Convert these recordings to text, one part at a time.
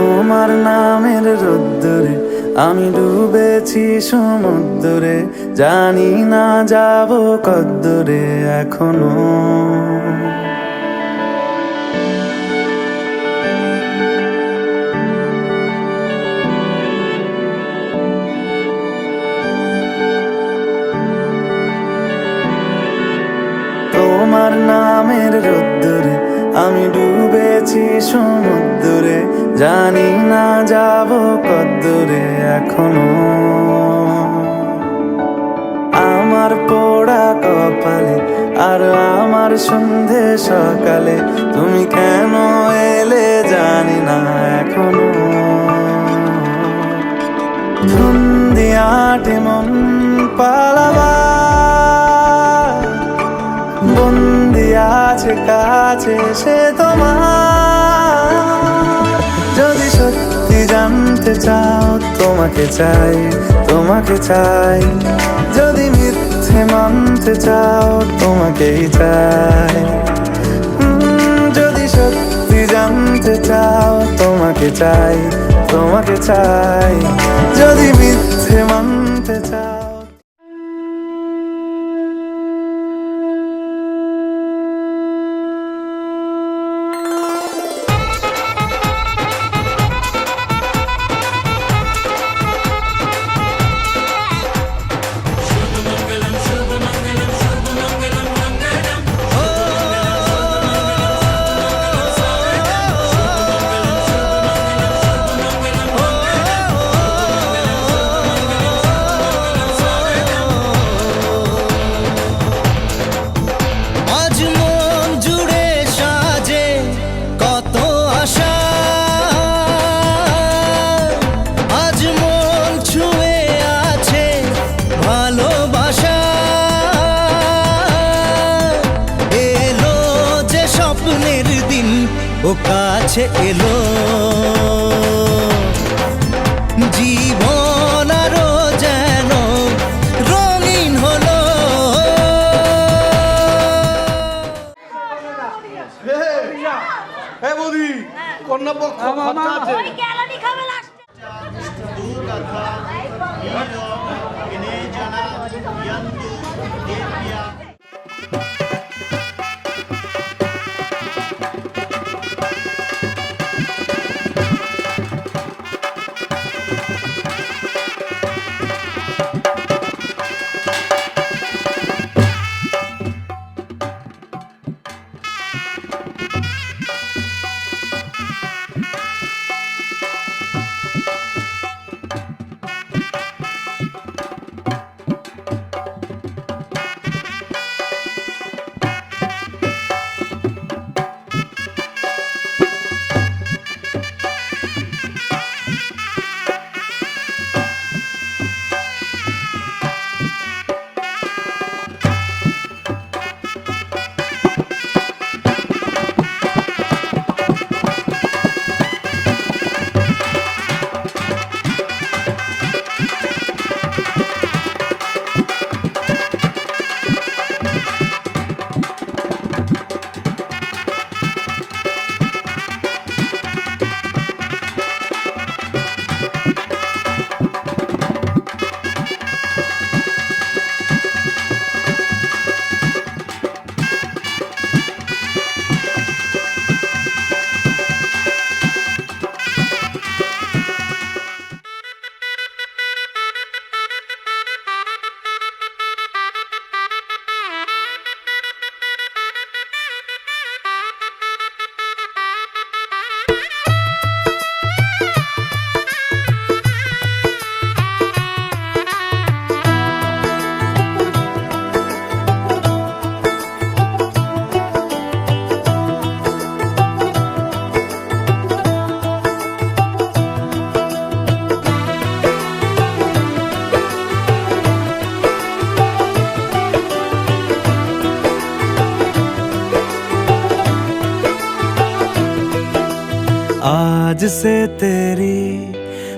তোমার নামের রোদ্দুরে আমি ডুবেছি সমুদ্রে, জানি না যাব কদ্দুরে এখনো। তোমার নামের রোদ্দুরে আমি ডুবেছি সমুদ্রে, জানি না যাব কদ্দুরে এখনো। আমার পোড়া কপালে আর আমার সন্ধে সকালে তুমি কেন এলে জানি না এখনো। ধুন্দিয়াটে মন পালাবা বন্দি আছে কাছে সে তোমার। যদি সত্যি জানতে চাও তোমাকে চাই, তোমাকে চাই। যদি মিথ্যে মানতে চাও তোমাকেই চাই। যদি সত্যি জানতে চাও তোমাকে চাই, তোমাকে চাই। যদি মিথ্যে মানতে চাও। ও কাছে এলো জীবন আরো যেন রঙিন হলো। বৌদি কন্যা পক্ষ খরচা আছে। आज से तेरी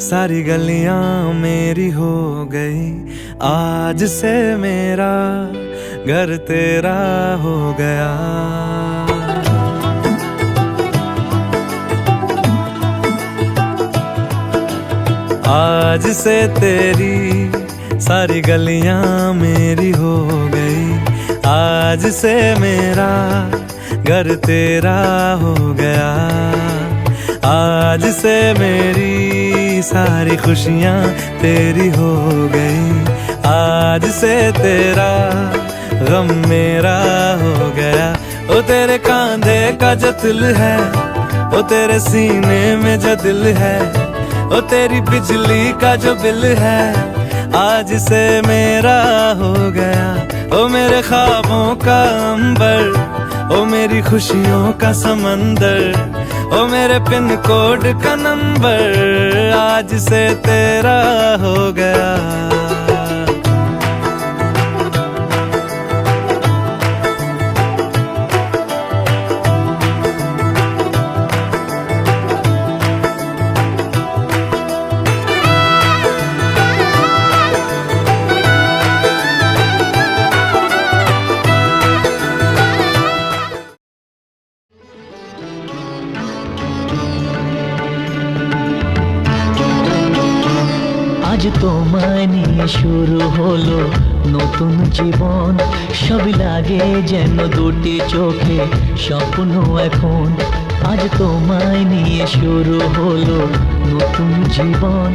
सारी गलियां मेरी हो गई, आज से मेरा घर तेरा हो गया। आज से तेरी सारी गलियां मेरी हो गई, आज से मेरा घर तेरा हो गया, आज से मेरी सारी खुशियां तेरी हो गई, आज से तेरा गम मेरा हो गया। ओ तेरे कांधे का जो दिल है, ओ तेरे सीने में जो दिल है, ओ तेरी बिजली का जो बिल है, आज से मेरा हो गया। ओ मेरे ख्वाबों का अंबर, ओ मेरी खुशियों का समंदर, ओ मेरे पिन कोड का नंबर, आज से तेरा हो गया। আজ তোমায় নিয়ে শুরু হলো নতুন জীবন, সব লাগে যেন দুটি চোখে স্বপ্ন এখন। আজ তোমায় নিয়ে শুরু হলো নতুন জীবন,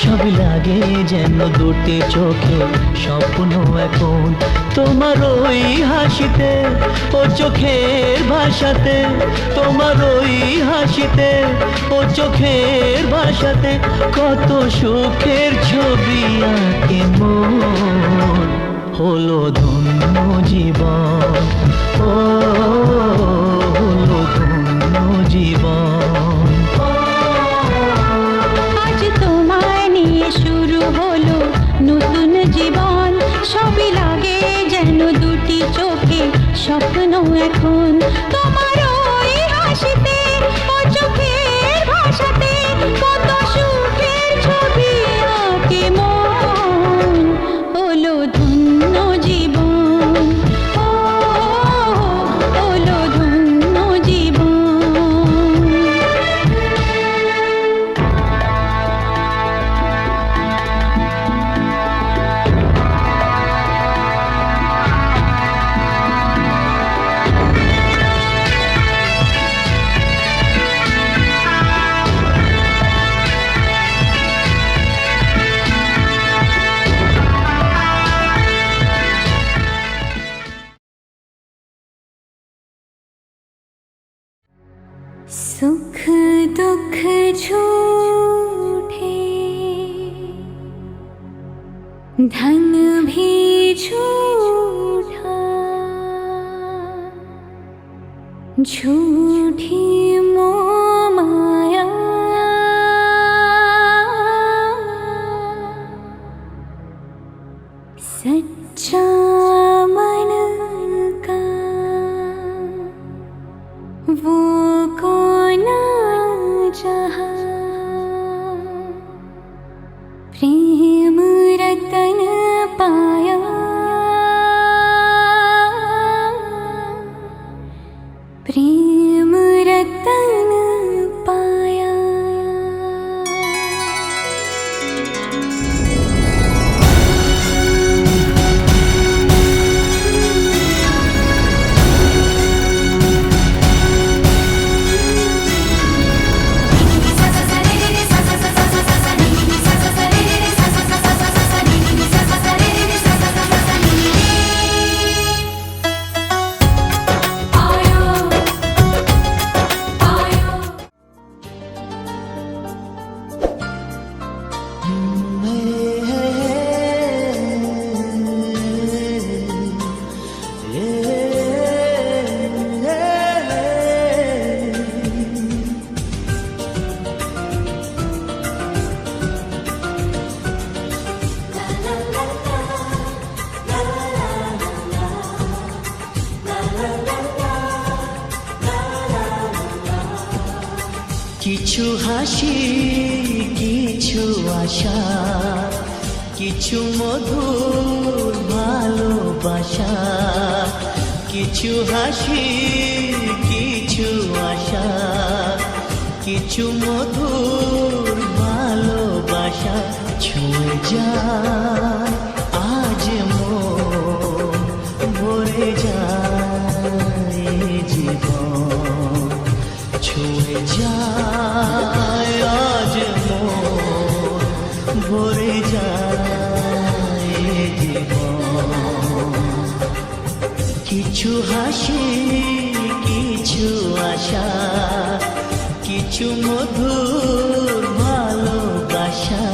সব লাগে যেন দুটি চোখে স্বপ্ন এখন। তোমার ওই হাসিতে ও চোখের ভাষাতে, তোমার ওই হাসিতে ও চোখের ভাষাতে কত সুখের ছবি আঁকে মন, হলো ধন্য জীবন, ও হলো ধন্য জীবন। আজ তোমায় নিয়ে শুরু হলো নতুন জীবন, সবই লাগে যেন দুটি চোখে স্বপ্ন এখন। তোমার ওই হাসিতে ও চোখের ভাষাতে কত সুখের ছবি আঁকে মন, হলো ধন্য জীবন, ও হলো ধন্য জীবন। सुख दुख झूठे, धन भी झूठा, झूठी मोह माया, सच्चा मन का वो कौन जहाँ, प्रेम रतन पाया, प्रेम रतन पाया। কিছু হাসি, কিছু আশা, কিছু মধুর ভালোবাসা, কিছু হাসি, কিছু আশা, কিছু মধুর ভালোবাসা। যায় আজ মন ভরে যায় জীবন ছুঁয়ে যায় আজ মন ভরে যায় জীবন কিছু হাসি কিছু আশা কিছু মধুর ভালোবাসা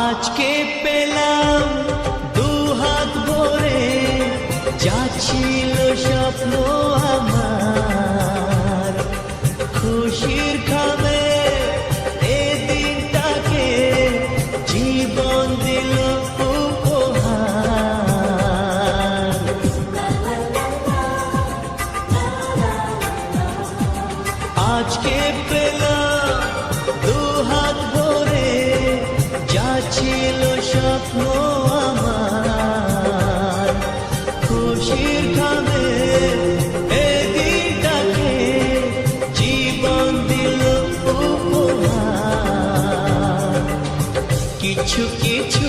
আজকে পেলাম দু হাত ভরে যা ছিল স্বপ্ন আমার খুশির খাবে এ দিনটাকে জীবন দিল উপহার আজকে পেলাম দু হাত ভরে যা ছিল স্বপ্ন আমার খুশির খাবে এ দিনটাকে জীবন দিল উপহার কিছু কিছু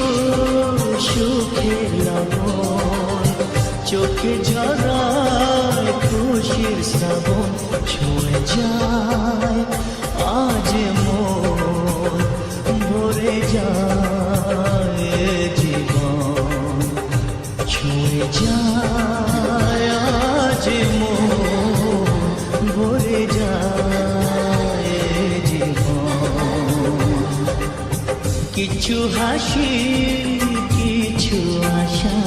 সুখের লবণ চোখে ঝরায় খুশির শ্রাবণ ছুঁয়ে যায় আজ মন ভরে যায় জীবন ছুঁয়ে যায় আজ মন ভরে যায় জীবন কিছু হাসি কিছু আশা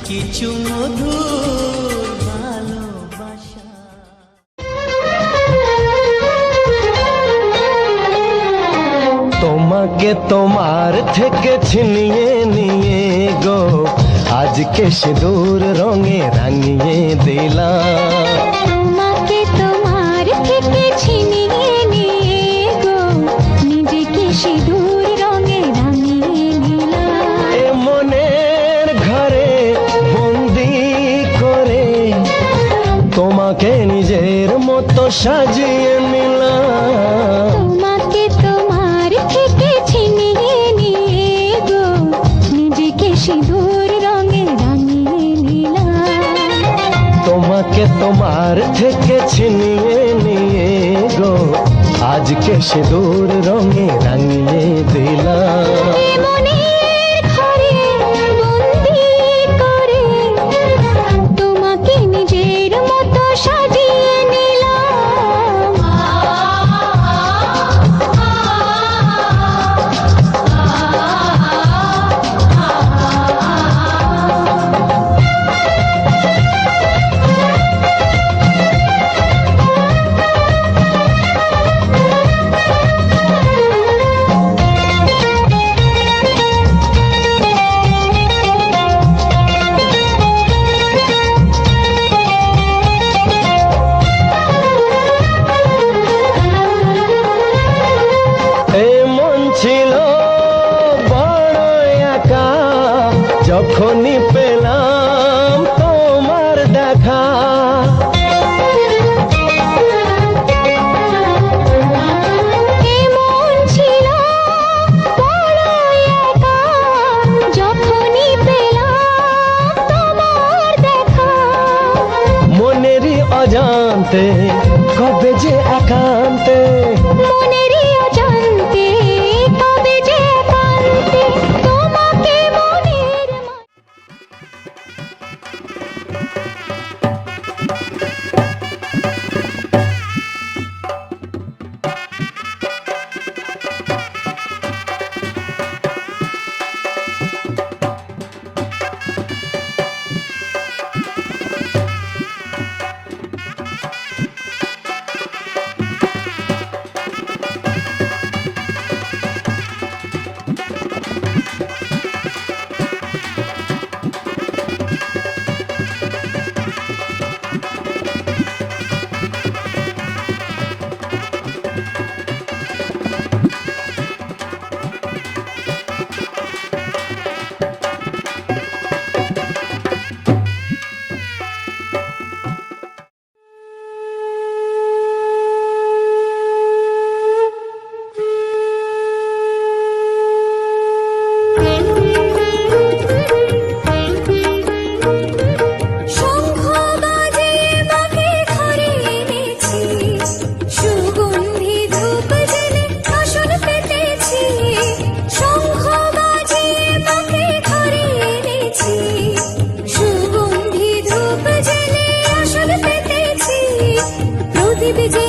কিছু মধুর ভালোবাসা তোমাকে তোমার থেকে ছিনিয়ে নিয়ে গো আজকে সিঁদুর রঙে রাঙিয়ে দিলাম তোমাকে তোমার থেকে ছিনিয়ে নিয়ে গো নিজেকে সিঁদুর রঙে রাঙিয়ে নিলাম এ মনের ঘরে বন্দি করে তোমাকে নিজের মতো সাজিয়ে নিলাম তোমাকে তোমার থেকে ছিনিয়ে নিয়ে গো নিজেকে সিঁদুর রঙে রাঙিয়ে নিলাম তোমাকে তোমার থেকে ছিনিয়ে নিয়ে গো আজকে সিঁদুর রঙে রাঙিয়ে দিলাম এ মনের ঘরে বন্দি করে তোমাকে নিজের মতো সাজিয়ে নিলাম এই মন ছিল বড় একা যখনই পেলাম তোমার দেখা এমন ছিল বড় একা যখনই পেলাম তোমার দেখা মনেরই অজান্তে কবে যে একান্তে মনেরই অজান্তে কবে যে একান্তে তোমাকে মনের দিদি যে